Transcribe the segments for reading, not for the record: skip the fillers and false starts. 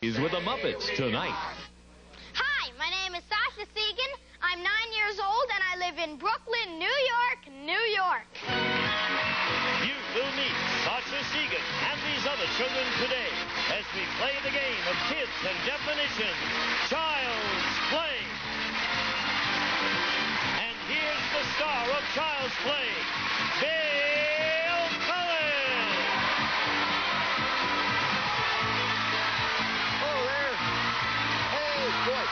He's with the Muppets tonight. Hi, my name is Sasha Segan. I'm 9 years old and I live in Brooklyn, New York, New York. You will meet Sasha Segan and these other children today as we play the game of Kids and Definitions, Child's Play. And here's the star of Child's Play, Bill Cullen. Oh, there. Hey, boy.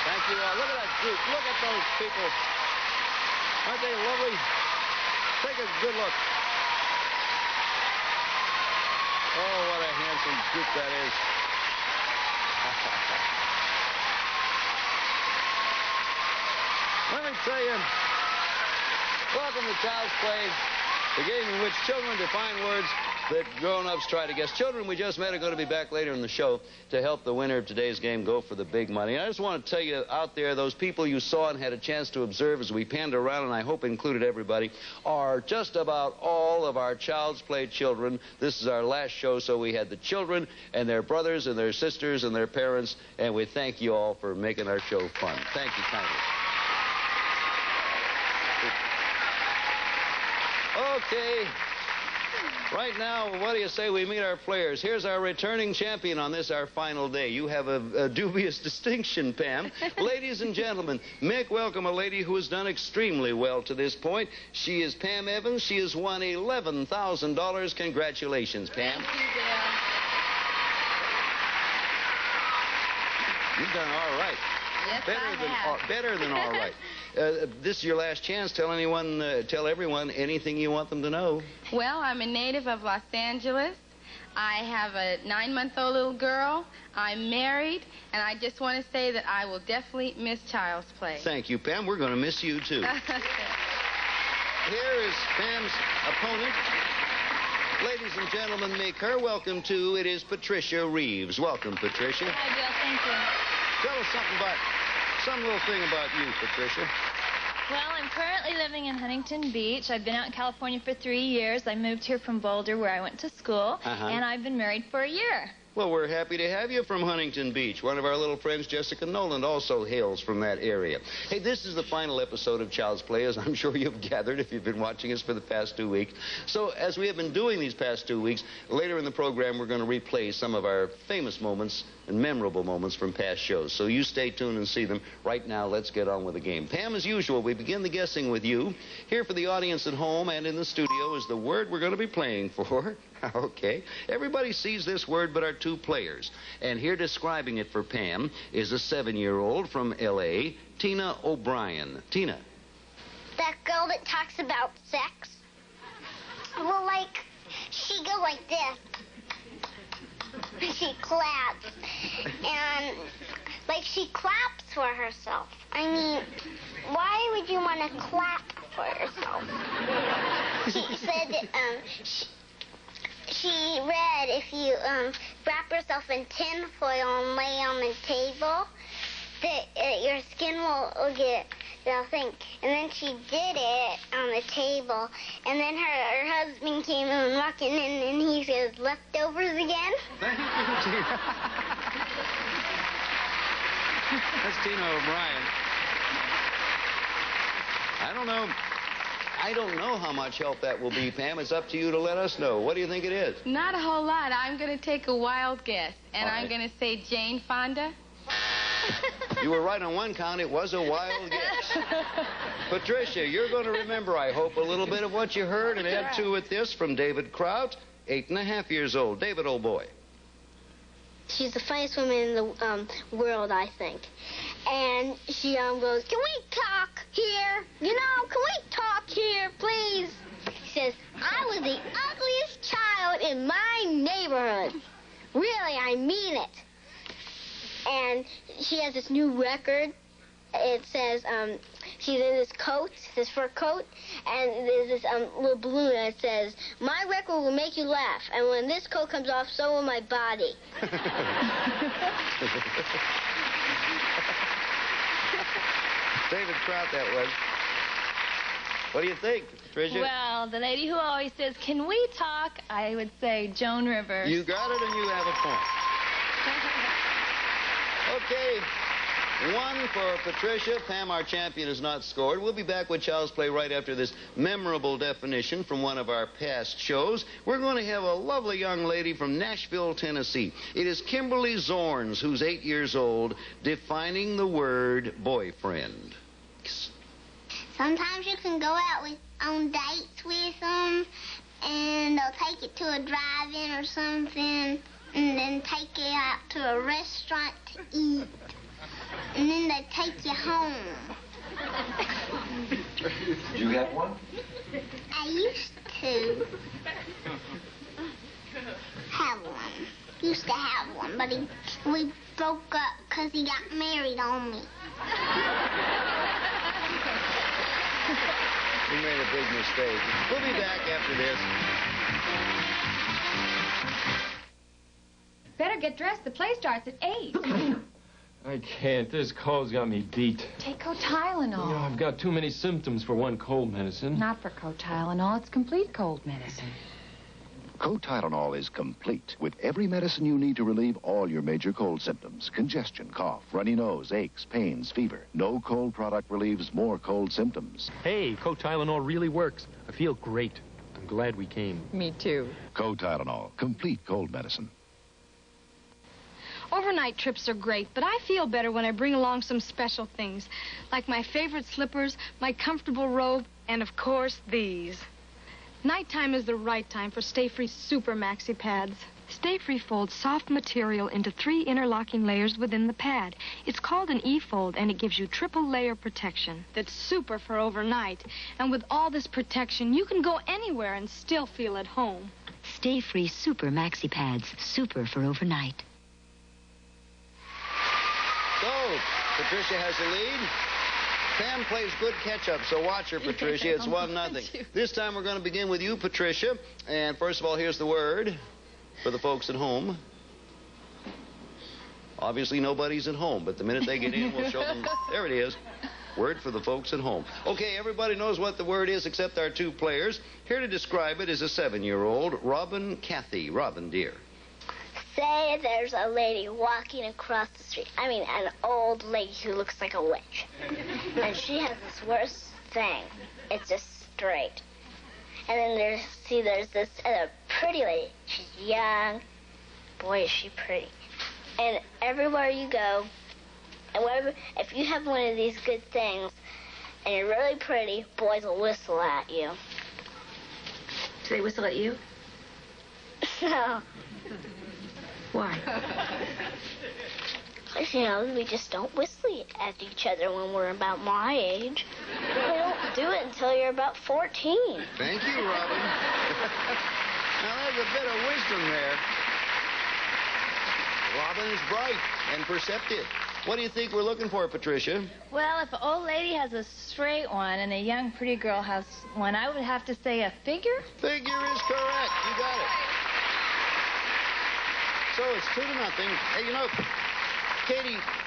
Thank you all. Look at that group. Look at those people. Aren't they lovely? Take a good look. Oh, what a handsome group that is. Let me tell you, welcome to Child's Play, the game in which children define words that grown-ups try to guess. Children we just met are going to be back later in the show to help the winner of today's game go for the big money. And I just want to tell you out there, those people you saw and had a chance to observe as we panned around, and I hope included everybody, are just about all of our Child's Play children. This is our last show, so we had the children and their brothers and their sisters and their parents, and we thank you all for making our show fun. Thank you kindly. Okay. Right now, what do you say we meet our players? Here's our returning champion on this, our final day. You have a dubious distinction, Pam. Ladies and gentlemen, make welcome a lady who has done extremely well to this point. She is Pam Evans. She has won $11,000. Congratulations, Pam. Thank you, Bill. You've done all right. Yes, Better than all right. This is your last chance. Tell everyone anything you want them to know. Well, I'm a native of Los Angeles. I have a 9-month-old little girl. I'm married, and I just want to say that I will definitely miss Child's Play. Thank you, Pam. We're going to miss you, too. Here is Pam's opponent. Ladies and gentlemen, make her welcome to, it is Patricia Reeves. Welcome, Patricia. Hi, Bill. Thank you. Tell us some little thing about you, Patricia. Well, I'm currently living in Huntington Beach. I've been out in California for 3 years. I moved here from Boulder, where I went to school, and I've been married for a year. Well, we're happy to have you from Huntington Beach. One of our little friends, Jessica Noland, also hails from that area. Hey, this is the final episode of Child's Play, as I'm sure you've gathered if you've been watching us for the past 2 weeks. So, as we have been doing these past 2 weeks, later in the program, we're going to replay some of our famous moments and memorable moments from past shows. So you stay tuned and see them. Right now, let's get on with the game. Pam, as usual, we begin the guessing with you. Here for the audience at home and in the studio is the word we're going to be playing for. Okay. Everybody sees this word but our two players. And here describing it for Pam is a 7-year-old from L.A., Tina O'Brien. Tina. That girl that talks about sex? Well, like, she goes like this. She claps. And, like, she claps for herself. I mean, why would you want to clap for yourself? She said that, she read if you wrap yourself in tin foil and lay on the table, that your skin will get nothing. And then she did it on the table, and then her husband came in walking in, and he says, "Leftovers again?" Thank you, Tina. That's Tina O'Brien. I don't know how much help that will be, Pam. It's up to you to let us know. What do you think it is? Not a whole lot. I'm going to take a wild guess, and I'm going to say Jane Fonda. You were right on one count. It was a wild guess. Patricia, you're going to remember, I hope, a little bit of what you heard and add to it this from David Kraut, 8.5 years old. David, old boy. She's the funniest woman in the world, I think. And she goes, "Can we talk here? You know, can we talk here, please?" She says, "I was the ugliest child in my neighborhood. Really, I mean it." And she has this new record. It says, she's in this coat, this fur coat, and there's this little balloon, and it says, "My record will make you laugh, and when this coat comes off, so will my body." David Kraut, that was. What do you think, Patricia? Well, the lady who always says, "Can we talk?" I would say Joan Rivers. You got it, and you have a point. Okay. 1 for Patricia. Pam, our champion, has not scored. We'll be back with Child's Play right after this memorable definition from one of our past shows. We're going to have a lovely young lady from Nashville, Tennessee. It is Kimberly Zorns, who's 8 years old, defining the word boyfriend. Sometimes you can go out on dates with them, and they'll take you to a drive-in or something, and then take you out to a restaurant to eat. And then they take you home. Did you have one? I used to have one. Used to have one, but we broke up because he got married on me. We made a big mistake. We'll be back after this. Better get dressed. The play starts at 8. I can't. This cold's got me beat. Take Tylenol. I've got too many symptoms for one cold medicine. Not for Tylenol. It's complete cold medicine. Tylenol is complete with every medicine you need to relieve all your major cold symptoms. Congestion, cough, runny nose, aches, pains, fever. No cold product relieves more cold symptoms. Hey, Tylenol really works. I feel great. I'm glad we came. Me too. Tylenol, complete cold medicine. Overnight trips are great, but I feel better when I bring along some special things, like my favorite slippers, my comfortable robe, and, of course, these. Nighttime is the right time for Stay Free Super Maxi Pads. Stay Free folds soft material into 3 interlocking layers within the pad. It's called an E-fold, and it gives you triple layer protection. That's super for overnight. And with all this protection, you can go anywhere and still feel at home. Stay Free Super Maxi Pads, super for overnight. So, Patricia has the lead. Pam plays good catch-up, so watch her, Patricia. It's 1-0. This time we're going to begin with you, Patricia. And first of all, here's the word for the folks at home. Obviously, nobody's at home, but the minute they get in, we'll show them. There it is. Word for the folks at home. Okay, everybody knows what the word is except our 2 players. Here to describe it is a 7-year-old, Robin Cathy. Robin, dear. Say there's a lady walking across the street. I mean, an old lady who looks like a witch. And she has this worst thing. It's just straight. And then there's this other pretty lady. She's young. Boy, is she pretty. And everywhere you go, and if you have one of these good things, and you're really pretty, boys will whistle at you. Do they whistle at you? No. Why? Because, you know, we just don't whistle at each other when we're about my age. We don't do it until you're about 14. Thank you, Robin. Now, there's a bit of wisdom there. Robin is bright and perceptive. What do you think we're looking for, Patricia? Well, if an old lady has a straight one and a young pretty girl has one, I would have to say a figure. Figure is correct. You got it. So it's 2-0. Hey, you know,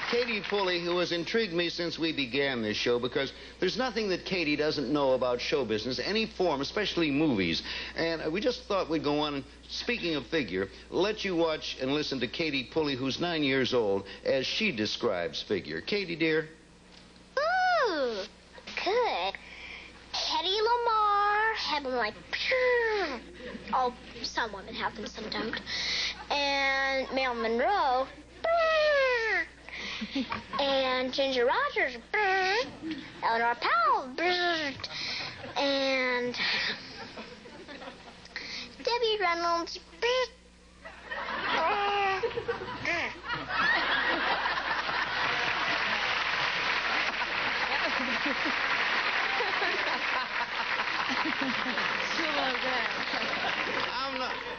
Katie Pulley, who has intrigued me since we began this show, because there's nothing that Katie doesn't know about show business, any form, especially movies. And we just thought we'd go on, and speaking of figure, let you watch and listen to Katie Pulley, who's 9 years old, as she describes figure. Katie, dear. Ooh, good. Hedy Lamarr had them like, oh, some women have them, some don't. And Marilyn Monroe, and Ginger Rogers, Eleanor Powell, and Debbie Reynolds.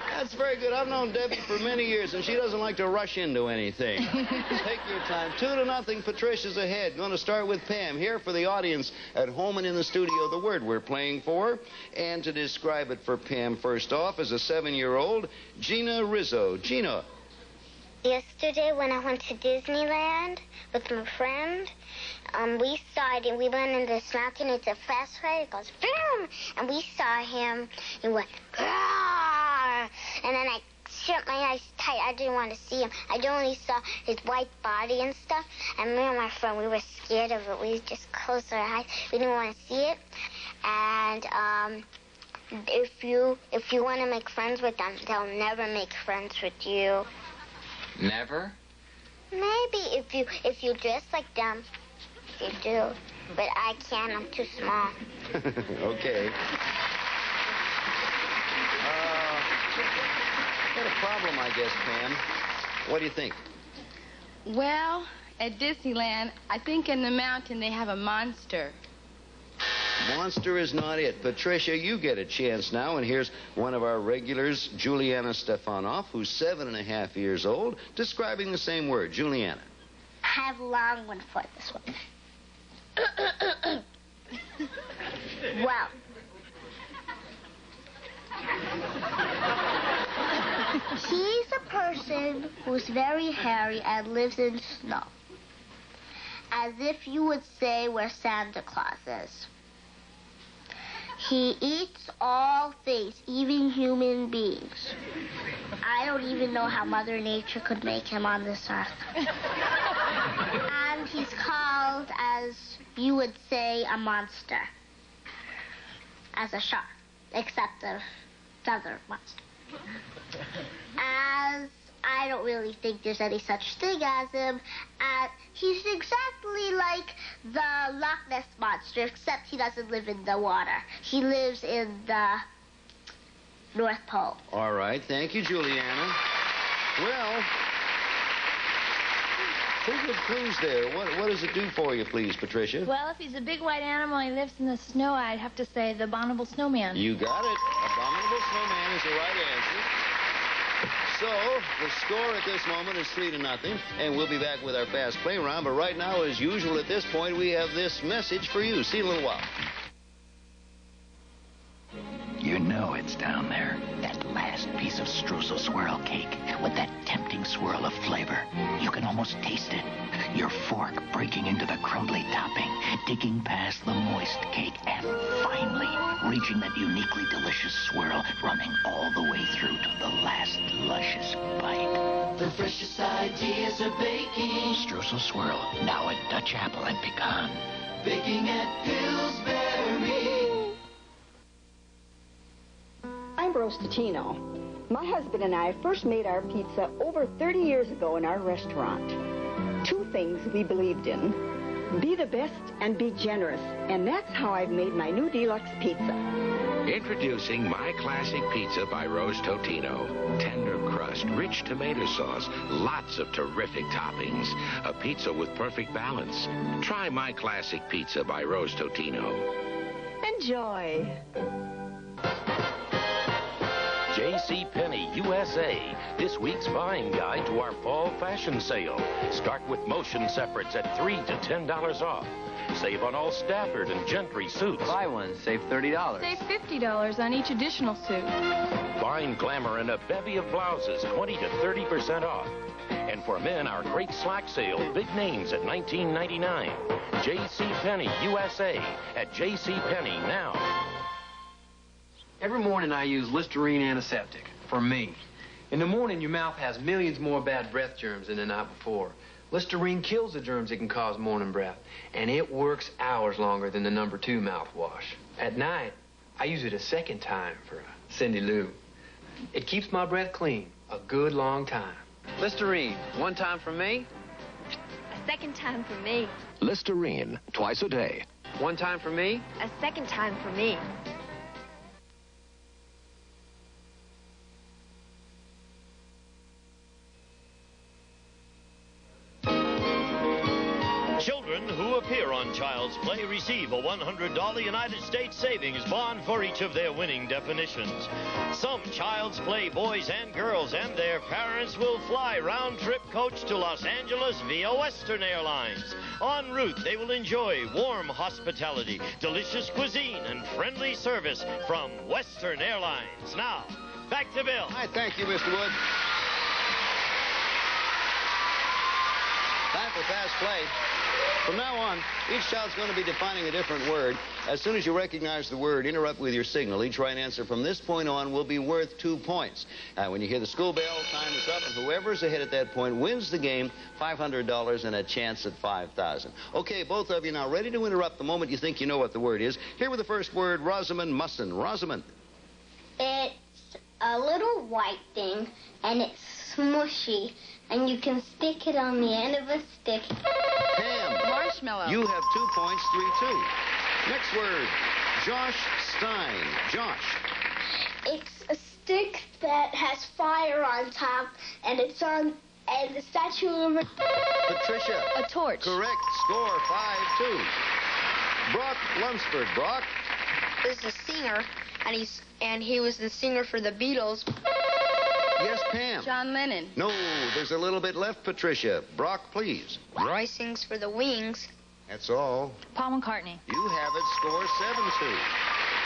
That's very good. I've known Debbie for many years, and she doesn't like to rush into anything. Take your time. 2-0. Patricia's ahead. Going to start with Pam. Here for the audience at home and in the studio, the word we're playing for. And to describe it for Pam, first off, is a 7-year-old, Gina Rizzo. Gina. Yesterday when I went to Disneyland with my friend, we saw it, and we went in this mountain. It's a fast ride. It goes, boom! And we saw him. He went, Rawr! And then I shut my eyes tight. I didn't want to see him. I only saw his white body and stuff. And me and my friend, we were scared of it. We just closed our eyes. We didn't want to see it. And if you want to make friends with them, they'll never make friends with you. Never? Maybe if you dress like them, you do. But I can't. I'm too small. Okay. Got a problem, I guess, Pam. What do you think? Well, at Disneyland, I think in the mountain they have a monster. Monster is not it. Patricia, you get a chance now, and here's one of our regulars, Juliana Stefanoff, who's 7.5 years old, describing the same word. Juliana. I have a long one for this one. Well. She's a person who's very hairy and lives in snow. As if you would say where Santa Claus is. He eats all things, even human beings. I don't even know how Mother Nature could make him on this earth. And he's called, as you would say, a monster. As a shark, except the other monster. As I don't really think there's any such thing as him. He's exactly like the Loch Ness Monster, except he doesn't live in the water. He lives in the North Pole. All right. Thank you, Juliana. Well, pretty good clues there. What does it do for you, please, Patricia? Well, if he's a big white animal and he lives in the snow, I'd have to say the abominable snowman. You got it. Abominable snowman is the right answer. So, the score at this moment is 3-0, and we'll be back with our fast play round. But right now, as usual, at this point, we have this message for you. See you in a little while. You know it's down there. That last piece of streusel swirl cake with that tempting swirl of flavor. You can almost taste it. Your fork breaking into the crumbly topping, digging past the moist cake, and finally reaching that uniquely delicious swirl, running all the way through to the last luscious bite. The freshest ideas are baking. Streusel swirl, now at Dutch apple and pecan. Baking at Pillsbury. I'm Rose Tatino. My husband and I first made our pizza over 30 years ago in our restaurant. Two things we believed in. Be the best and be generous. And that's how I've made my new deluxe pizza. Introducing My Classic Pizza by Rose Totino. Tender crust, rich tomato sauce, lots of terrific toppings. A pizza with perfect balance. Try My Classic Pizza by Rose Totino. Enjoy. JCPenney USA, this week's buying guide to our fall fashion sale. Start with motion separates at $3 to $10 off. Save on all Stafford and Gentry suits. Buy one, save $30. Save $50 on each additional suit. Fine glamour and a bevy of blouses, 20 to 30% off. And for men, our great slack sale, big names at $19.99. JCPenney USA at JCPenney now. Every morning I use Listerine antiseptic, for me. In the morning, your mouth has millions more bad breath germs than the night before. Listerine kills the germs that can cause morning breath, and it works hours longer than the No. 2 mouthwash. At night, I use it a second time for Cindy Lou. It keeps my breath clean a good long time. Listerine, one time for me. A second time for me. Listerine, twice a day. One time for me. A second time for me. Children who appear on Child's Play receive a $100 United States savings bond for each of their winning definitions. Some Child's Play boys and girls and their parents will fly round-trip coach to Los Angeles via Western Airlines. En route, they will enjoy warm hospitality, delicious cuisine, and friendly service from Western Airlines. Now, back to Bill. Hi, thank you, Mr. Wood. Time for Fast Play. From now on, each child's going to be defining a different word. As soon as you recognize the word, interrupt with your signal. Each right answer from this point on will be worth 2 points. When you hear the school bell, time is up, and whoever's ahead at that point wins the game, $500 and a chance at $5,000. Okay, both of you now ready to interrupt the moment you think you know what the word is. Here with the first word, Rosamond Musson. Rosamond. It's a little white thing, and it's smushy, and you can stick it on the end of a stick. Pam. Marshmallow. You have 2 points, 3-2. Next word, Josh Stein. Josh. It's a stick that has fire on top, and it's on the Statue of Patricia. A torch. Correct. Score 5-2. Brock Lunsford. Brock. Is a singer, and he was the singer for the Beatles. Yes, Pam. John Lennon. No, there's a little bit left, Patricia. Brock, please. Roy sings for the Wings. That's all. Paul McCartney. You have it. Score 7-2.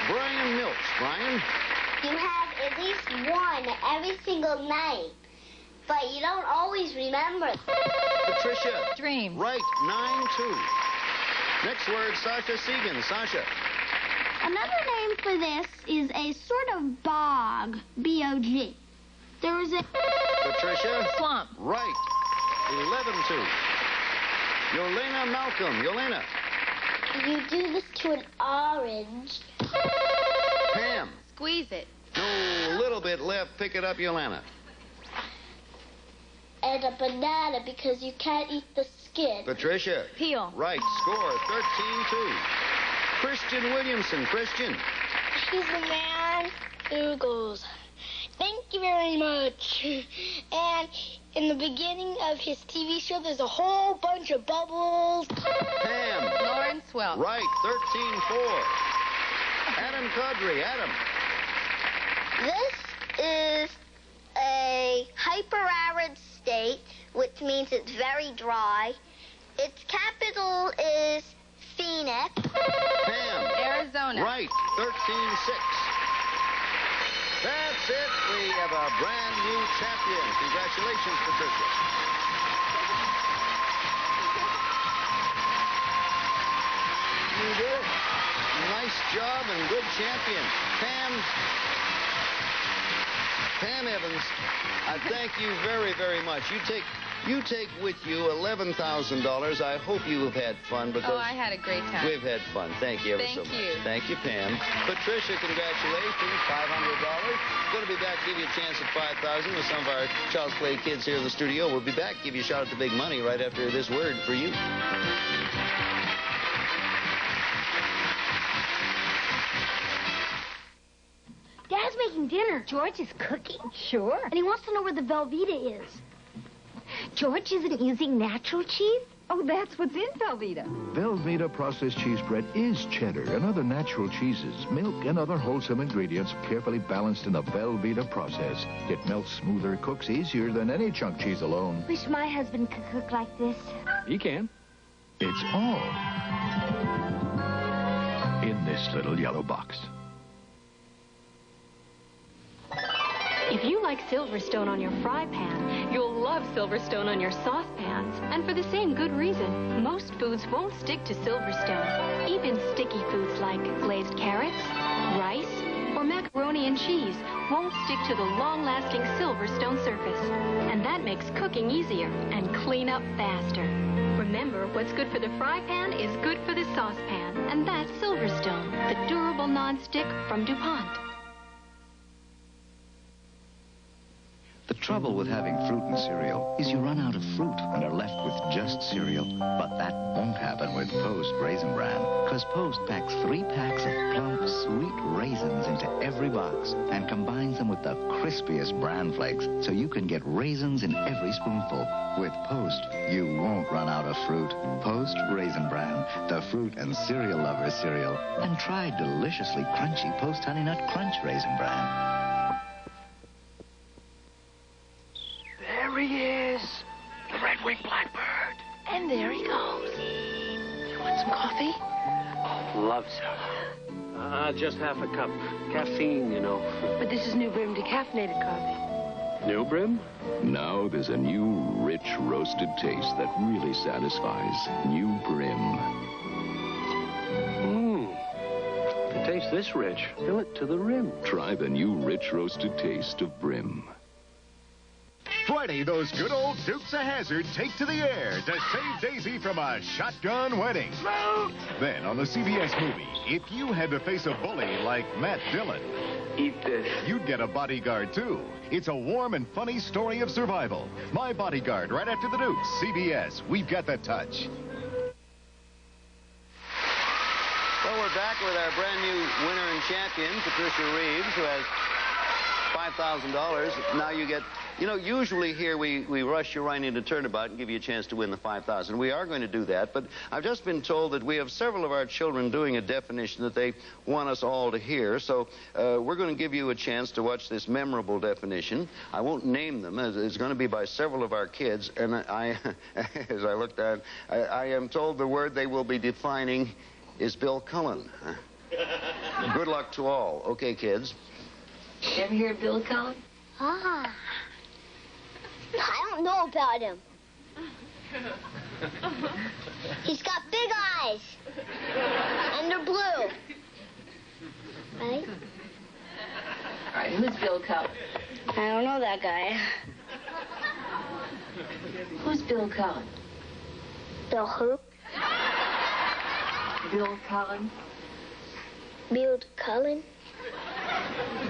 Brian Milch. Brian. You have at least one every single night, but you don't always remember. Patricia. Dreams. Right. 9-2. Next word, Sasha Segan. Sasha. Another name for this is a sort of bog. B-O-G. There is a... Patricia. Swamp. Right. 11-2. Yolena Malcolm. Yolena. You do this to an orange. Pam. Squeeze it. No, a little bit left. Pick it up, Yolena. And a banana because you can't eat the skin. Patricia. Peel. Right. Score 13-2. Christian Williamson. Christian. He's the man who goes, "Thank you very much." And in the beginning of his TV show, there's a whole bunch of bubbles. Pam. Lawrence Welk. Right. 13-4. Adam Codry. Adam. This is a hyper-arid state, which means it's very dry. Its capital is Phoenix. Pam. Arizona. Right. 13-6. That's it. We have a brand new champion. Congratulations, Patricia. You did it. Nice job and good champion. Pam Evans, I thank you very, very much. You take with you $11,000. I hope you have had fun because Oh, I had a great time. we've had fun. Thank you ever so much. Thank you. Thank you, Pam. Patricia, congratulations. $500. Going to be back, give you a chance at $5,000 with some of our Child's Play kids here in the studio. We'll be back, give you a shot at the big money right after this word for you. Dad's making dinner. George is cooking? Sure. And he wants to know where the Velveeta is. George isn't using natural cheese? Oh, that's what's in Velveeta. Velveeta processed cheese bread is cheddar and other natural cheeses, milk, and other wholesome ingredients carefully balanced in the Velveeta process. It melts smoother, cooks easier than any chunk cheese alone. Wish my husband could cook like this. He can. It's all in this little yellow box. If you like Silverstone on your fry pan, you'll love Silverstone on your saucepans. And for the same good reason. Most foods won't stick to Silverstone. Even sticky foods like glazed carrots, rice, or macaroni and cheese won't stick to the long-lasting Silverstone surface. And that makes cooking easier and clean up faster. Remember, what's good for the fry pan is good for the saucepan. And that's Silverstone, the durable non-stick from DuPont. The trouble with having fruit in cereal is you run out of fruit and are left with just cereal. But that won't happen with Post Raisin Bran, because Post packs 3 packs of plump, sweet raisins into every box and combines them with the crispiest bran flakes so you can get raisins in every spoonful. With Post, you won't run out of fruit. Post Raisin Bran, the fruit and cereal lover's cereal. And try deliciously crunchy Post Honey Nut Crunch Raisin Bran. There he is, the red-winged blackbird. And there he goes. You want some coffee? Oh, love some. Just half a cup. Caffeine, you know. But this is new room decaffeinated coffee. New Brim? Now there's a new, rich, roasted taste that really satisfies. New Brim. It tastes this rich. Fill it to the rim. Try the new, rich, roasted taste of Brim. Friday, those good old Dukes of Hazzard take to the air to save Daisy from a shotgun wedding. Then on the CBS movie, if you had to face a bully like Matt Dillon, eat this. You'd get a bodyguard, too. It's a warm and funny story of survival. My Bodyguard, right after the Dukes. CBS, we've got the touch. Well, we're back with our brand new winner and champion, Patricia Reeves, who has $5,000. Now you get, you know, usually here we rush you right into Turnabout and give you a chance to win the $5,000. We are going to do that, but I've just been told that we have several of our children doing a definition that they want us all to hear. So we're going to give you a chance to watch this memorable definition. I won't name them. It's going to be by several of our kids. And I as I looked at, I am told the word they will be defining is Bill Cullen. Good luck to all. Okay, kids. You ever hear of Bill Cullen? Ah. I don't know about him. He's got big eyes. And they're blue. Right? All right, who's Bill Cullen? I don't know that guy. Who's Bill Cullen? Bill who? Bill Cullen. Bill Cullen?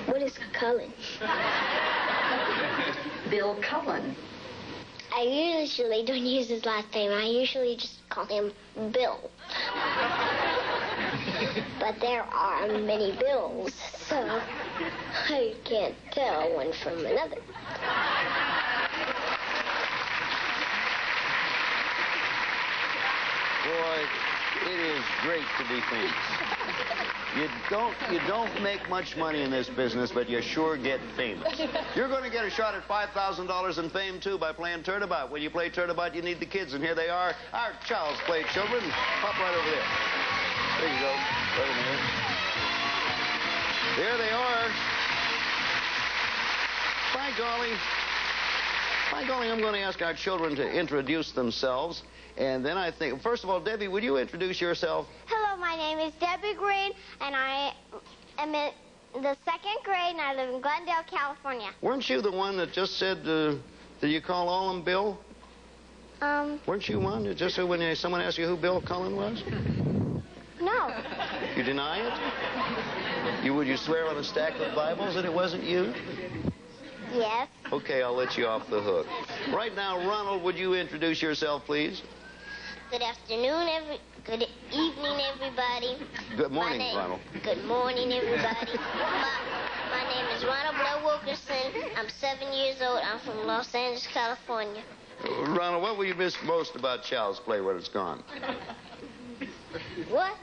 What is Cullen? Bill Cullen. I usually don't use his last name. I usually just call him Bill. But there are many Bills, so I can't tell one from another. Boy, it is great to be famous. You don't make much money in this business, but you sure get famous. You're going to get a shot at $5,000 in fame, too, by playing Turnabout. When you play Turnabout, you need the kids, and here they are, our Child's Play children. Pop right over there. There you go. Right in here. There they are. By golly, I'm going to ask our children to introduce themselves. And then I think, first of all, Debbie, would you introduce yourself? Hello, my name is Debbie Green, and I am in the 2nd grade, and I live in Glendale, California. Weren't you the one that just said, did you call all of them Bill? Weren't you one that just said when someone asked you who Bill Cullen was? No. You deny it? Would you swear on a stack of Bibles that it wasn't you? Yes. Okay, I'll let you off the hook. Right now, Ronald, would you introduce yourself, please? Good afternoon, good evening, everybody. Good morning, Ronald. Good morning, everybody. My name is Ronald Blair Wilkerson. I'm 7 years old. I'm from Los Angeles, California. Ronald, what will you miss most about Child's Play when it's gone? What?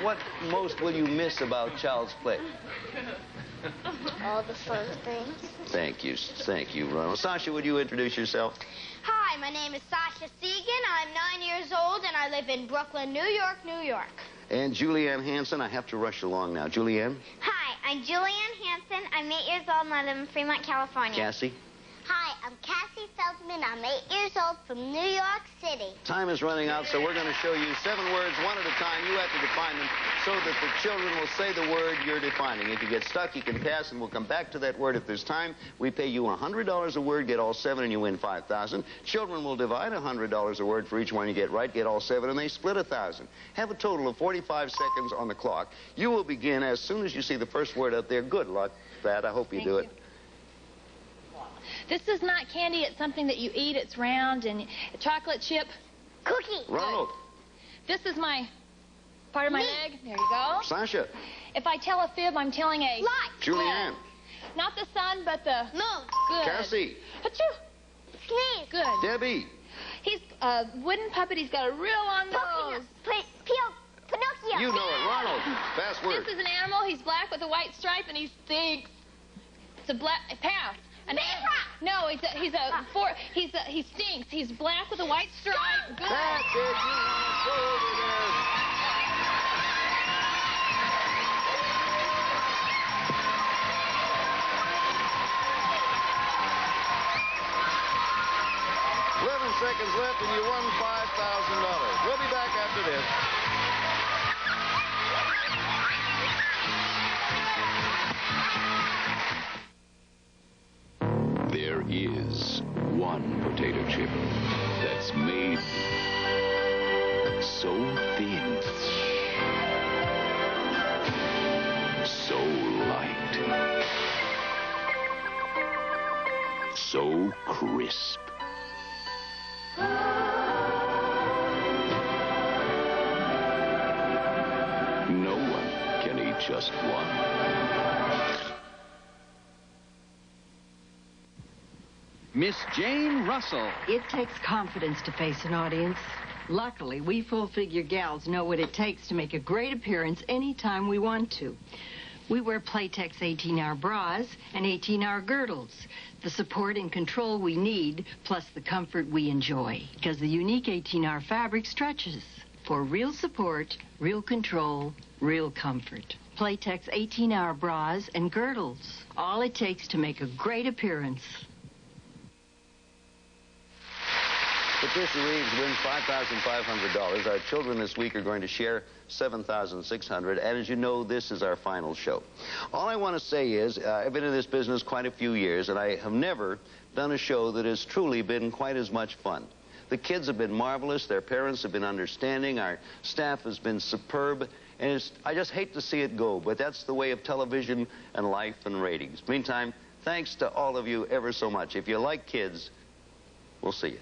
What most will you miss about Child's Play? All the fun things. Thank you, Ronald. Sasha, would you introduce yourself? Hi, my name is Sasha Segan. I'm 9 years old, and I live in Brooklyn, New York, New York. And Julianne Hanson, I have to rush along now. Julianne? Hi, I'm Julianne Hanson. I'm 8 years old, and I live in Fremont, California. Cassie? Hi, I'm Cassie Feldman. I'm 8 years old from New York City. Time is running out, so we're going to show you 7 words, one at a time. You have to define them so that the children will say the word you're defining. If you get stuck, you can pass, and we'll come back to that word if there's time. We pay you $100 a word, get all 7, and you win $5,000. Children will divide $100 a word for each one you get right, get all 7, and they split $1,000. Have a total of 45 seconds on the clock. You will begin as soon as you see the first word out there. Good luck, Thad. I hope you do it. This is not candy. It's something that you eat. It's round and a chocolate chip. Cookie. Ronald. This is my part of my leg. There you go. Sasha. If I tell a fib, I'm telling a lie. Julianne. Not the sun, but the moon. Good. Cassie. Achoo. Sneeze. Good. Debbie. He's a wooden puppet. He's got a real long nose. Pinocchio. You know it. Ronald. Fast word. This is an animal. He's black with a white stripe, and he stinks. It's a pass. No, he stinks. He's black with a white stripe. Good. That's it. You go over there. seconds left, and you won $5,000. We'll be back after this. There is one potato chip that's made so thin, so light, so crisp. No one can eat just one. Miss Jane Russell. It takes confidence to face an audience. Luckily, we full-figure gals know what it takes to make a great appearance anytime we want to. We wear Playtex 18-hour bras and 18-hour girdles, the support and control we need, plus the comfort we enjoy, because the unique 18-hour fabric stretches for real support, real control, real comfort. Playtex 18-hour bras and girdles, all it takes to make a great appearance. Patricia Reeves wins $5,500. Our children this week are going to share $7,600. And as you know, this is our final show. All I want to say is, I've been in this business quite a few years, and I have never done a show that has truly been quite as much fun. The kids have been marvelous. Their parents have been understanding. Our staff has been superb. And I just hate to see it go, but that's the way of television and life and ratings. Meantime, thanks to all of you ever so much. If you like kids, we'll see you.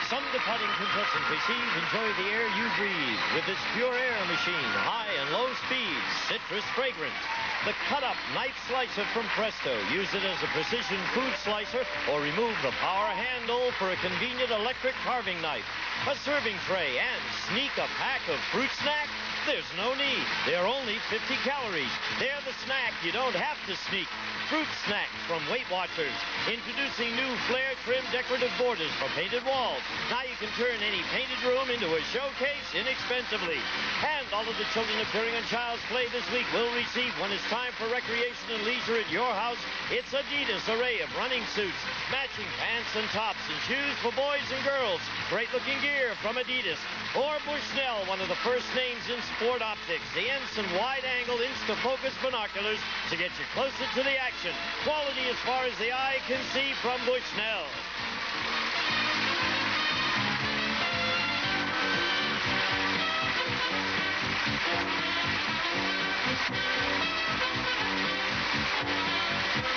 Some departing contestants receive Enjoy the Air You Breathe with its pure air machine, high and low speeds, citrus fragrance. The cut-up knife slicer from Presto. Use it as a precision food slicer or remove the power handle for a convenient electric carving knife. A serving tray and sneak a pack of fruit snack? There's no need. They're only 50 calories. They're the snack you don't have to sneak. Fruit snacks from Weight Watchers. Introducing new flare trim decorative borders for painted walls. Now you can turn any painted room into a showcase inexpensively. And all of the children appearing on Child's Play this week will receive, when it's time for recreation and leisure at your house, it's Adidas array of running suits, matching pants and tops, and shoes for boys and girls. Great-looking gear from Adidas. Or Bushnell, one of the first names in sport optics. The Ensign wide-angle Insta-focus binoculars to get you closer to the action. Quality as far as the eye can see from Bushnell.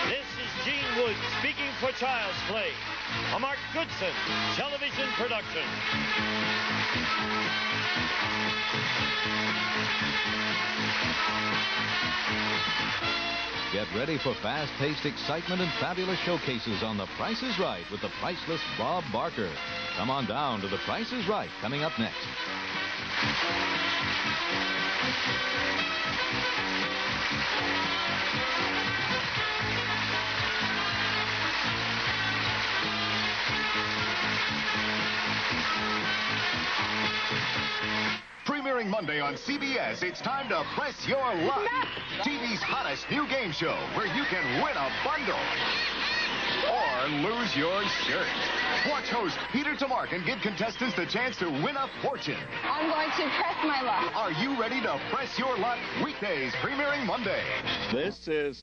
This is Gene Wood speaking for Child's Play, a Mark Goodson television production. Get ready for fast-paced excitement and fabulous showcases on The Price is Right with the priceless Bob Barker. Come on down to The Price is Right, coming up next. Premiering Monday on CBS, it's time to press your luck. TV's hottest new game show where you can win a bundle or lose your shirt. Watch host Peter Tamarkin give contestants the chance to win a fortune. I'm going to press my luck. Are you ready to press your luck? Weekdays premiering Monday. This is